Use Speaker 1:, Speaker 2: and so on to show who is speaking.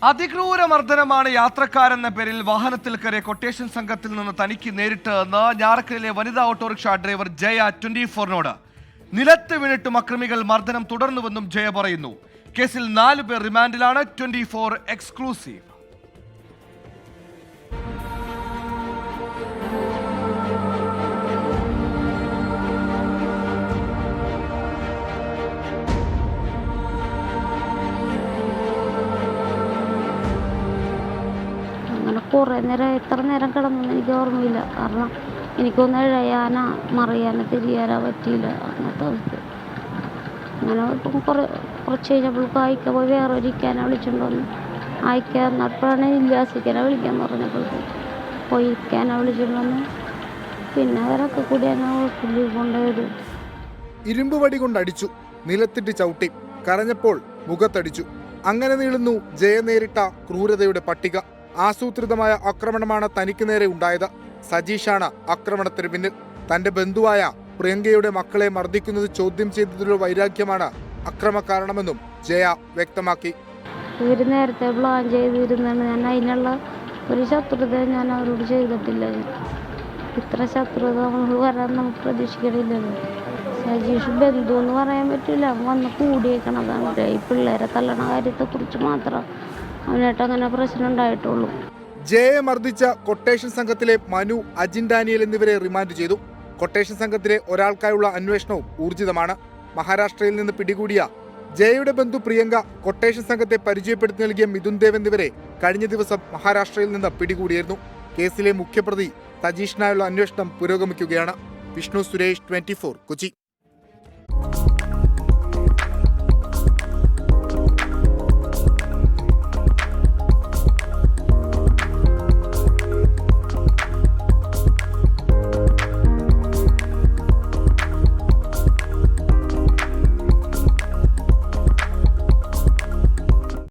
Speaker 1: അതിക്രൂര മർദ്ദനമാണ് യാത്രക്കാരെന്ന പേരിൽ വാഹനത്തിൽ കയറിയ കൊട്ടേഷൻ സംഘത്തിൽ നിന്ന് തനിക്ക് നേരിട്ട് എന്ന് ഞാറക്കലിലെ വനിതാ ഓട്ടോറിക്ഷ ഡ്രൈവർ ജയ 24നോട്. നിലത്ത് വീണിട്ടും അക്രമികൾ മർദ്ദനം തുടർന്നുവെന്നും ജയ പറയുന്നു. കേസിൽ 4 പേർ റിമാൻഡിലാണ്. 24 എക്സ്ക്ലൂസീവ്.
Speaker 2: കുറേ നേരം എത്ര നേരം കിടന്നെന്ന് എനിക്ക് ഓർമ്മയില്ല. കാരണം എനിക്കൊന്ന് എഴയാനോ മറിയാനോ തിരിയാനോ പറ്റിയില്ല. അങ്ങനത്തെ അവസ്ഥ. അങ്ങനെ ഇപ്പം കുറച്ച് കഴിഞ്ഞപ്പോഴേക്കും ആയിക്ക പോയി വേറെ ഒരിക്കാനെ വിളിച്ചുകൊണ്ട് വന്നു. ആയിക്ക എന്നപ്പോഴാണ് ഇല്ലാസിക്കാനെ വിളിക്കാന്ന് പറഞ്ഞപ്പോഴേക്കും പോയി ഇരിക്കാനെ വിളിച്ചുകൊണ്ട് വന്നു. പിന്നെ അവരൊക്കെ കൂടി എന്നെ ഹോസ്പിറ്റലിൽ കൊണ്ടുവരും.
Speaker 3: ഇരുമ്പ് വടി കൊണ്ടടിച്ചു, നിലത്തിട്ട് ചവിട്ടി, കരഞ്ഞപ്പോൾ മുഖത്തടിച്ചു. അങ്ങനെ നീളുന്നു ജയ നേരിട്ട ക്രൂരതയുടെ പട്ടിക. ആസൂത്രിതമായ ആക്രമണമാണ് തനിക്ക് നേരെ ഉണ്ടായത്. സജീഷാണ് ആക്രമണത്തിന് പിന്നിൽ. തന്റെ ബന്ധുവായ പ്രിയങ്കയുടെ മക്കളെ മർദ്ദിക്കുന്നത് ചോദ്യം ചെയ്തതിലുള്ള വൈരാഗ്യമാണ് അക്രമ കാരണമെന്നും ജയ വ്യക്തമാക്കി.
Speaker 2: ഇവർ നേരത്തെ പ്ലാൻ ചെയ്തിരുന്നാണ്. ഞാൻ അതിനുള്ള ഒരു ശത്രുത ഞാൻ അവരോട് ചെയ്തിട്ടില്ല. ഇത്ര ശത്രുത നമുക്ക് വരാൻ നമുക്ക് പ്രതീക്ഷിക്കണില്ലല്ലോ. സജീഷ് ബന്ധു എന്ന് പറയാൻ പറ്റില്ല. വന്ന് കൂടിയേക്കണതാണ്. ഈ പിള്ളേരെ തള്ളണ കാര്യത്തെക്കുറിച്ച് മാത്രം അവനായിട്ട് അങ്ങനെ പ്രശ്നം ഉണ്ടായിട്ടുള്ളൂ.
Speaker 3: ജയയെ മർദ്ദിച്ച കൊട്ടേഷൻ സംഘത്തിലെ മനു, അജിൻ ഡാനിയൽ എന്നിവരെ റിമാൻഡ് ചെയ്തു. കൊട്ടേഷൻ സംഘത്തിലെ ഒരാൾക്കായുള്ള അന്വേഷണവും ഊർജിതമാണ്. മഹാരാഷ്ട്രയിൽ നിന്ന് പിടികൂടിയ ജയയുടെ ബന്ധു പ്രിയങ്ക, കൊട്ടേഷൻ സംഘത്തെ പരിചയപ്പെടുത്തി നൽകിയ മിഥുൻ ദേവ് എന്നിവരെ കഴിഞ്ഞ ദിവസം മഹാരാഷ്ട്രയിൽ നിന്ന് പിടികൂടിയിരുന്നു. കേസിലെ മുഖ്യപ്രതി സജീഷിനായുള്ള അന്വേഷണം പുരോഗമിക്കുകയാണ്. വിഷ്ണു സുരേഷ്, 24, കൊച്ചി.